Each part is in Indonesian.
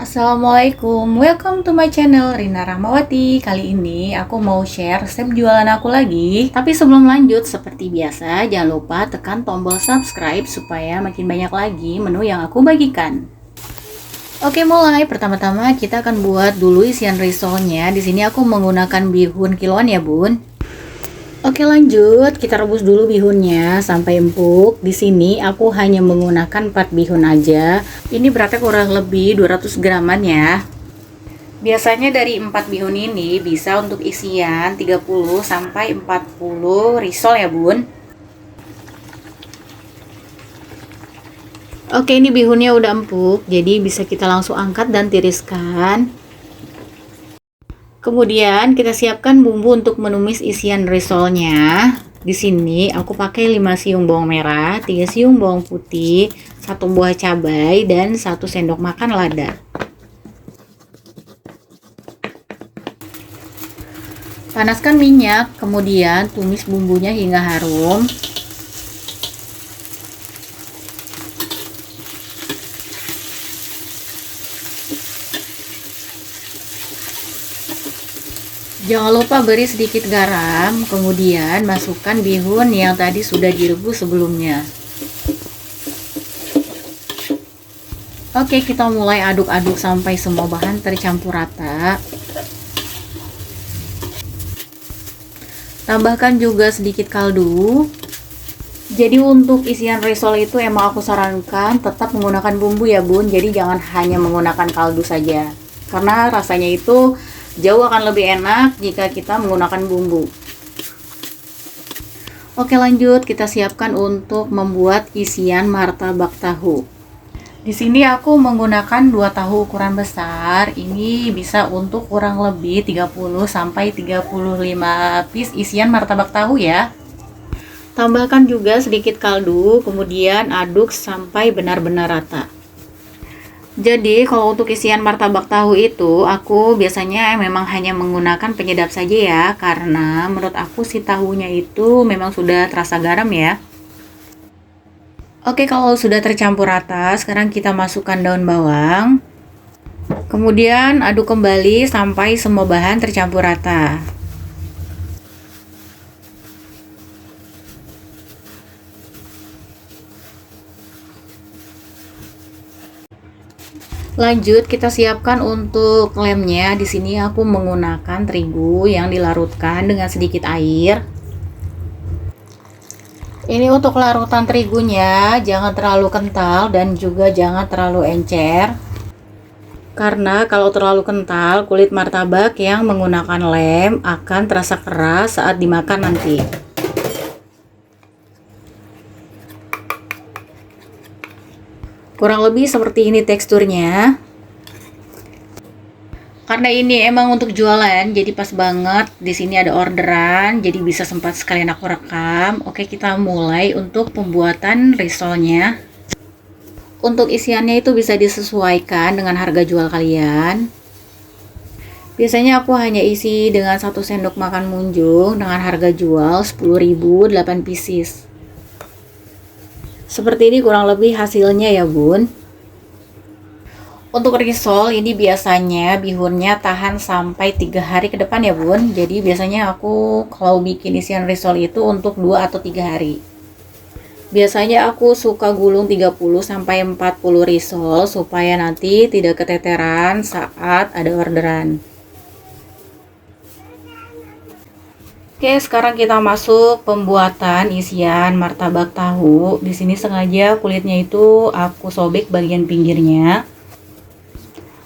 Assalamualaikum, welcome to my channel Rina Rahmawati. Kali ini aku mau share resep jualan aku lagi. Tapi sebelum lanjut, seperti biasa, jangan lupa tekan tombol subscribe supaya makin banyak lagi menu yang aku bagikan. Oke, mulai. Pertama-tama kita akan buat dulu isian risolnya. Di sini aku menggunakan bihun kiloan ya, Bun. Oke, lanjut. Kita rebus dulu bihunnya sampai empuk. Di sini aku hanya menggunakan 4 bihun aja. Ini beratnya kurang lebih 200 graman ya. Biasanya dari 4 bihun ini bisa untuk isian 30 sampai 40 risol ya, Bun. Oke, ini bihunnya udah empuk, jadi bisa kita langsung angkat dan tiriskan. Kemudian kita siapkan bumbu untuk menumis isian risolnya. Di sini aku pakai 5 siung bawang merah, 3 siung bawang putih, 1 buah cabai, dan 1 sendok makan lada. Panaskan minyak, kemudian tumis bumbunya hingga harum. Jangan lupa beri sedikit garam, kemudian masukkan bihun yang tadi sudah direbus sebelumnya. Oke, kita mulai aduk-aduk sampai semua bahan tercampur rata. Tambahkan juga sedikit kaldu. Jadi untuk isian risol itu emang aku sarankan tetap menggunakan bumbu ya, Bun. Jadi jangan hanya menggunakan kaldu saja. Karena rasanya itu jauh akan lebih enak jika kita menggunakan bumbu. Oke, lanjut kita siapkan untuk membuat isian martabak tahu. Di sini aku menggunakan 2 tahu ukuran besar. Ini bisa untuk kurang lebih 30 sampai 35 piece isian martabak tahu ya. Tambahkan juga sedikit kaldu, kemudian aduk sampai benar-benar rata. Jadi kalau untuk isian martabak tahu itu aku biasanya memang hanya menggunakan penyedap saja ya, karena menurut aku si tahunya itu memang sudah terasa garam ya. Oke, kalau sudah tercampur rata, sekarang kita masukkan daun bawang. Kemudian aduk kembali sampai semua bahan tercampur rata. Lanjut kita siapkan untuk lemnya. Di sini aku menggunakan terigu yang dilarutkan dengan sedikit air. Ini untuk larutan terigunya jangan terlalu kental dan juga jangan terlalu encer. Karena kalau terlalu kental, kulit martabak yang menggunakan lem akan terasa keras saat dimakan nanti. Kurang lebih seperti ini teksturnya. Karena ini emang untuk jualan, jadi pas banget. Di sini ada orderan, jadi bisa sempat sekalian aku rekam. Oke, kita mulai untuk pembuatan risolnya. Untuk isiannya itu bisa disesuaikan dengan harga jual kalian. Biasanya aku hanya isi dengan 1 sendok makan munjung dengan harga jual 10.000 8 pieces. Seperti ini kurang lebih hasilnya ya, Bun. Untuk risol ini biasanya bihunnya tahan sampai 3 hari ke depan ya, Bun. Jadi biasanya aku kalau bikin isian risol itu untuk 2 atau 3 hari. Biasanya aku suka gulung 30 sampai 40 risol supaya nanti tidak keteteran saat ada orderan. Oke, sekarang kita masuk pembuatan isian martabak tahu. Di sini sengaja kulitnya itu aku sobek bagian pinggirnya.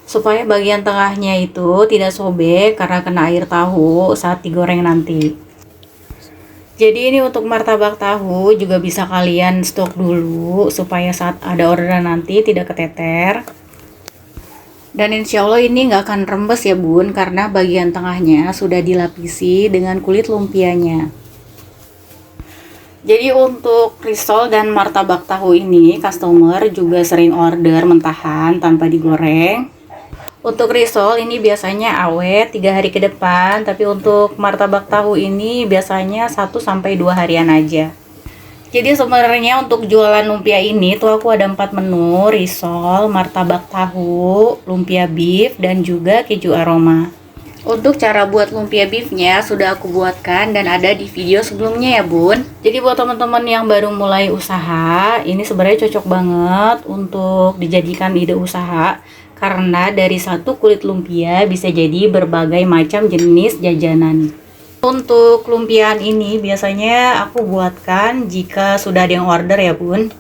Supaya bagian tengahnya itu tidak sobek karena kena air tahu saat digoreng nanti. Jadi ini untuk martabak tahu juga bisa kalian stok dulu supaya saat ada orderan nanti tidak keteter. Dan insya Allah ini nggak akan rembes ya, Bun, karena bagian tengahnya sudah dilapisi dengan kulit lumpianya. Jadi untuk risol dan martabak tahu ini customer juga sering order mentahan tanpa digoreng. Untuk risol ini biasanya awet 3 hari ke depan, tapi untuk martabak tahu ini biasanya 1 sampai 2 harian aja. Jadi sebenarnya untuk jualan lumpia ini tuh aku ada 4 menu, risol, martabak tahu, lumpia beef, dan juga keju aroma. Untuk cara buat lumpia beefnya sudah aku buatkan dan ada di video sebelumnya ya bun. Jadi buat teman-teman yang baru mulai usaha, ini sebenarnya cocok banget untuk dijadikan ide usaha. Karena dari satu kulit lumpia bisa jadi berbagai macam jenis jajanan. Untuk lumpiaan ini biasanya aku buatkan jika sudah ada yang order ya bun.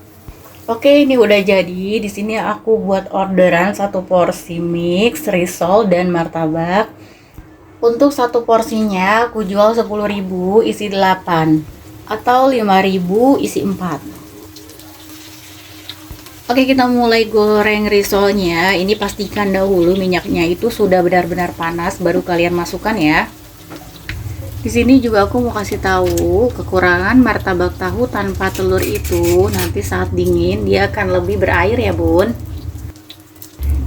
Oke, ini udah jadi. Di sini aku buat orderan satu porsi mix, risol, dan martabak. Untuk satu porsinya aku jual 10.000 isi 8 atau 5.000 isi 4. Oke, kita mulai goreng risolnya. Ini pastikan dahulu minyaknya itu sudah benar-benar panas baru kalian masukkan ya. Di sini juga aku mau kasih tahu kekurangan martabak tahu tanpa telur itu nanti saat dingin dia akan lebih berair ya bun.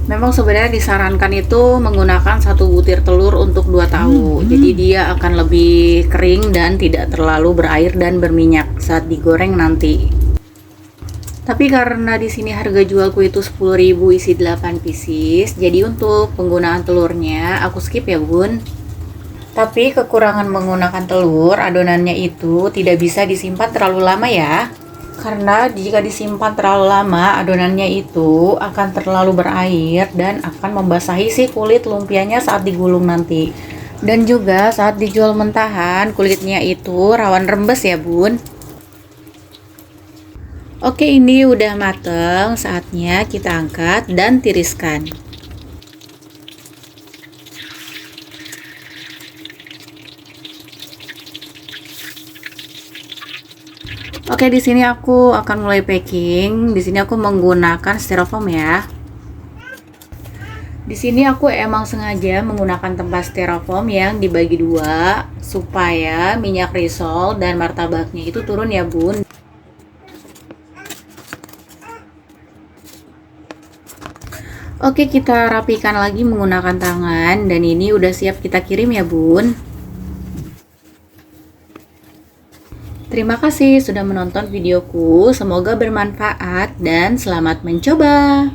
Memang sebenarnya disarankan itu menggunakan satu butir telur untuk 2 tahu. Jadi dia akan lebih kering dan tidak terlalu berair dan berminyak saat digoreng nanti. Tapi karena di sini harga jualku itu 10.000 isi 8 pieces, jadi untuk penggunaan telurnya aku skip ya bun. Tapi kekurangan menggunakan telur, adonannya itu tidak bisa disimpan terlalu lama ya. Karena jika disimpan terlalu lama, adonannya itu akan terlalu berair dan akan membasahi si kulit lumpianya saat digulung nanti. Dan juga saat dijual mentahan, kulitnya itu rawan rembes ya bun. Oke, ini udah mateng, saatnya kita angkat dan tiriskan. Oke, di sini aku akan mulai packing. Di sini aku menggunakan styrofoam ya. Di sini aku emang sengaja menggunakan tempat styrofoam yang dibagi 2 supaya minyak risol dan martabaknya itu turun ya, Bun. Oke, kita rapikan lagi menggunakan tangan dan ini udah siap kita kirim ya, Bun. Terima kasih sudah menonton videoku, semoga bermanfaat dan selamat mencoba.